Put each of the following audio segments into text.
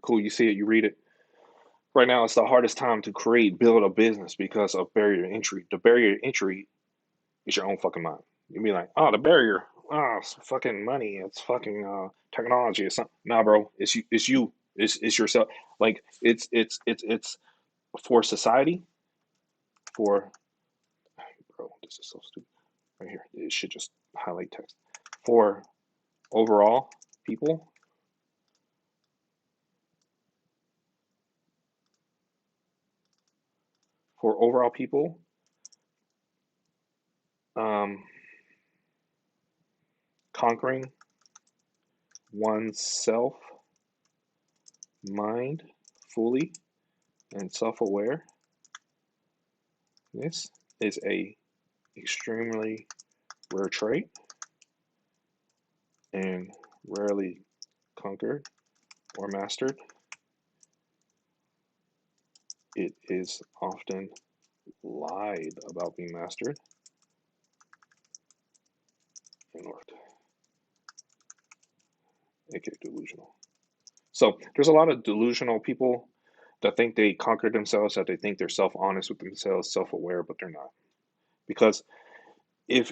Cool, you see it, you read it. Right now, it's the hardest time to build a business because of barrier to entry. The barrier to entry is your own fucking mind. You be like, oh, the barrier, oh, it's fucking money, it's fucking technology, it's not. Nah, bro, it's yourself. Like it's for society, for bro, this is so stupid. Right here, it should just highlight text for overall people, for overall people, um, conquering oneself mind fully and self-aware. This is a extremely rare trait and rarely conquered or mastered. It is often lied about being mastered and orphed, aka delusional. So there's a lot of delusional people that think they conquered themselves, that they think they're self-honest with themselves, self-aware, but they're not. Because if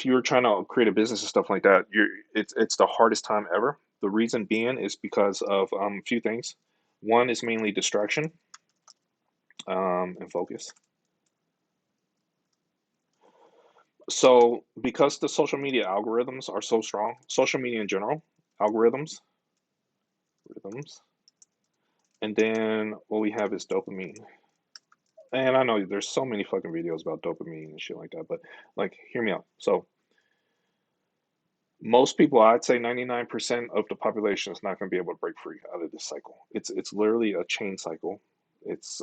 you're trying to create a business and stuff like that, it's the hardest time ever. The reason being is because of a few things. One is mainly distraction and focus. So because the social media algorithms are so strong, social media in general, algorithms, rhythms, and then what we have is dopamine. And I know there's so many fucking videos about dopamine and shit like that, but like, hear me out. So most people, I'd say 99% of the population is not going to be able to break free out of this cycle. It's literally a chain cycle. It's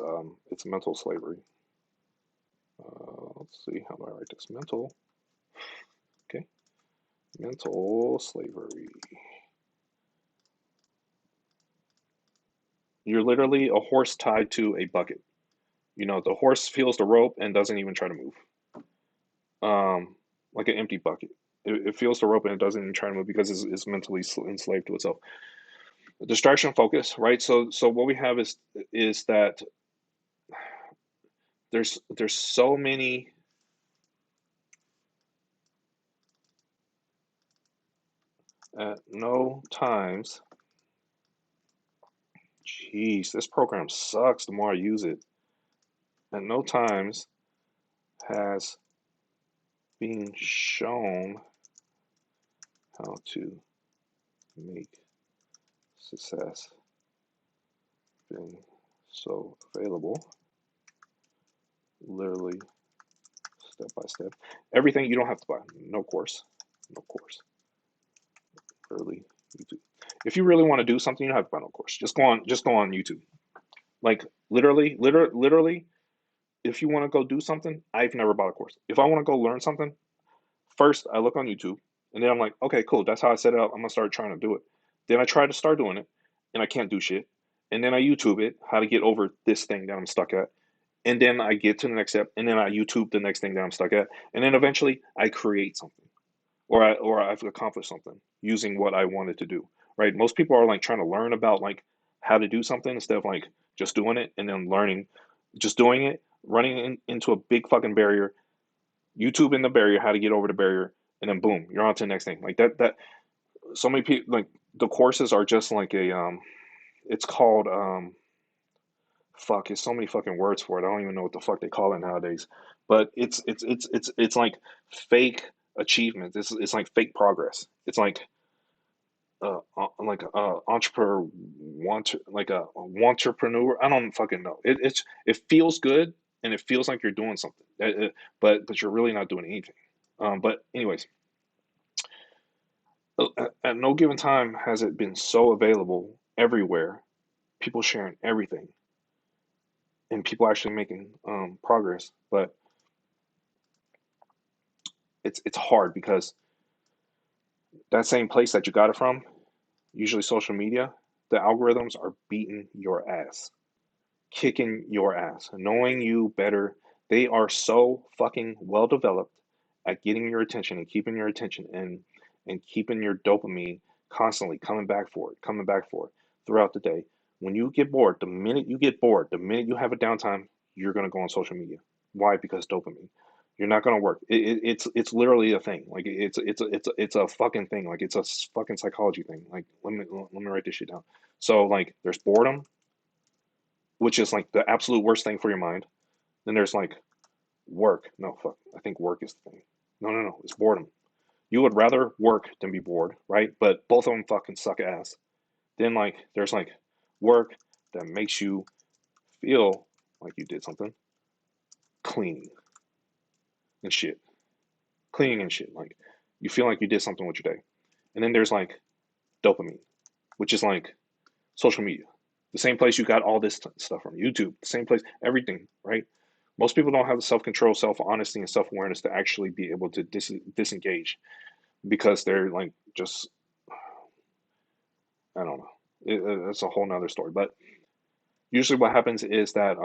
mental slavery. Let's see, how do I write this? Mental, okay, mental slavery. You're literally a horse tied to a bucket. You know, the horse feels the rope and doesn't even try to move. Like an empty bucket. It feels the rope and it doesn't even try to move because it's mentally enslaved to itself. Distraction focus, right? So what we have is that there's so many at no times. Jeez, this program sucks the more I use it. At no times has been shown how to make success been so available, literally step by step. Everything you don't have to buy. No course. No course. Literally YouTube. If you really want to do something, you don't have to buy no course. Just go on YouTube. Like literally, if you want to go do something, I've never bought a course. If I want to go learn something, first I look on YouTube and then I'm like, okay, cool, that's how I set it up. I'm gonna start trying to do it. Then I try to start doing it and I can't do shit. And then I YouTube it, how to get over this thing that I'm stuck at. And then I get to the next step, and then I YouTube the next thing that I'm stuck at. And then eventually I create something. Or I've accomplished something using what I wanted to do. Right? Most people are like trying to learn about like how to do something instead of like just doing it and then learning, just doing it, running into a big fucking barrier, YouTube in the barrier, how to get over the barrier, and then boom, you're on to the next thing. Like that so many people like the courses are just like a it's called fuck, it's so many fucking words for it. I don't even know what the fuck they call it nowadays. But it's like fake achievement. It's like fake progress. It's like entrepreneur want like a entrepreneur. I don't fucking know. It feels good and it feels like you're doing something, but you're really not doing anything. But anyways, at no given time has it been so available everywhere. People sharing everything and people actually making progress. But it's hard because that same place that you got it from, usually social media, the algorithms are beating your ass, kicking your ass, knowing you better. They are so fucking well developed at getting your attention and keeping your attention and keeping your dopamine constantly coming back for it throughout the day. When you get bored, the minute you get bored, the minute you have a downtime, you're gonna go on social media. Why? Because dopamine. You're not gonna work. It's literally a thing. Like it's a fucking thing. Like it's a fucking psychology thing. Like let me write this shit down. So like there's boredom, which is like the absolute worst thing for your mind. Then there's like work. No, fuck. I think work is the thing. No, no, no. It's boredom. You would rather work than be bored, right? But both of them fucking suck ass. Then like there's like work that makes you feel like you did something. Cleaning and shit. Cleaning and shit. Like you feel like you did something with your day. And then there's like dopamine, which is like social media. The same place you got all this stuff from YouTube, the same place, everything, right? Most people don't have the self control, self honesty, and self awareness to actually be able to disengage because they're like just, I don't know. It's a whole nother story. But usually what happens is that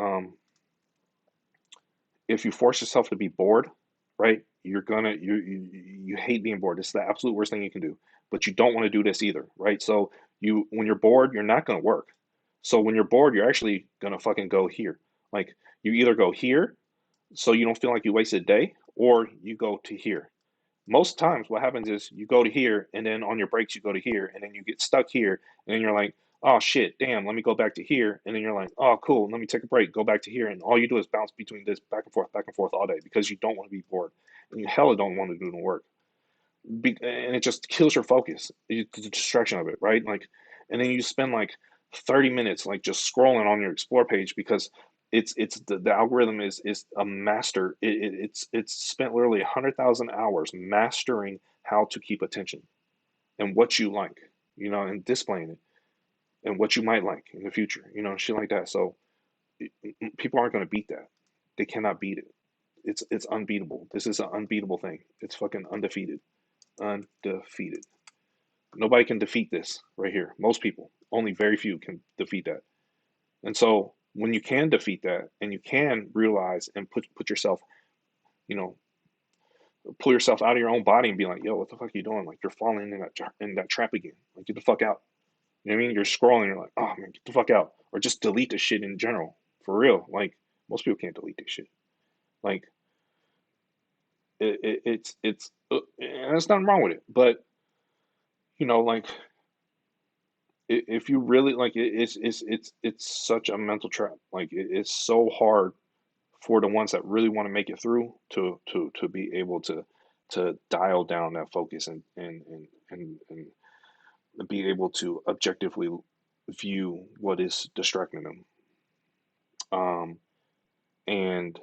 if you force yourself to be bored, right, you're gonna you hate being bored. It's the absolute worst thing you can do. But you don't want to do this either, right? So you when you're bored, you're not gonna work. So when you're bored, you're actually gonna fucking go here. Like you either go here so you don't feel like you wasted a day, or you go to here. Most times what happens is you go to here and then on your breaks you go to here and then you get stuck here and then you're like, oh shit, damn, let me go back to here. And then you're like, oh cool, let me take a break, go back to here. And all you do is bounce between this back and forth all day because you don't want to be bored. And you hella don't want to do the work. And it just kills your focus, the distraction of it, right? Like, and then you spend like 30 minutes like just scrolling on your explore page because it's the algorithm is a master. It's spent literally 100,000 hours mastering how to keep attention and what you like, and displaying it and what you might like in the future, shit like that. So people aren't going to beat that. They cannot beat it. It's unbeatable. This is an unbeatable thing. It's fucking undefeated. Undefeated. Nobody can defeat this right here. Most people, only very few can defeat that. And so when you can defeat that and you can realize and put yourself, you know, pull yourself out of your own body and be like, yo, what the fuck are you doing? Like you're falling in that trap again. Like get the fuck out. You know what I mean? You're scrolling, you're like, oh man, get the fuck out. Or just delete the shit in general. For real. Like most people can't delete this shit. Like and there's nothing wrong with it. But like if you really like it's such a mental trap. Like it's so hard for the ones that really want to make it through to be able to dial down that focus and be able to objectively view what is distracting them. And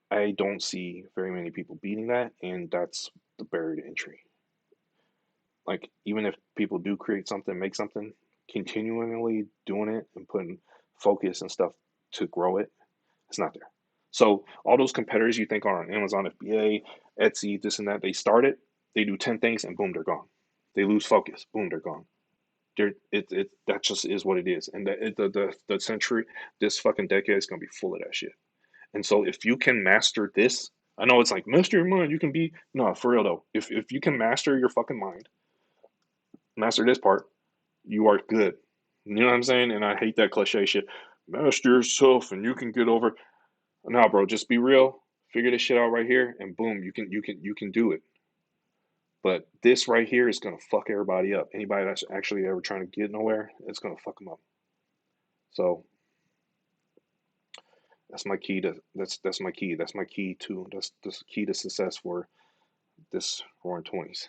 I don't see very many people beating that, and that's the barrier to entry. Like even if people do create something, make something, continually doing it and putting focus and stuff to grow it, it's not there. So all those competitors you think are on Amazon FBA, Etsy, this and that, they start it, they do 10 things and boom, they're gone. They lose focus, boom, they're gone. That just is what it is. And the century, this fucking decade is gonna be full of that shit. And so if you can master this, I know it's like master your mind, you can be no, for real though. If you can master your fucking mind, master this part, you are good. You know what I'm saying? And I hate that cliche shit. Master yourself and you can get over. No, bro, just be real. Figure this shit out right here, and boom, you can do it. But this right here is gonna fuck everybody up. Anybody that's actually ever trying to get nowhere, it's gonna fuck them up. So that's my key to that's my key. That's my key to that's key to success for this roaring 20s.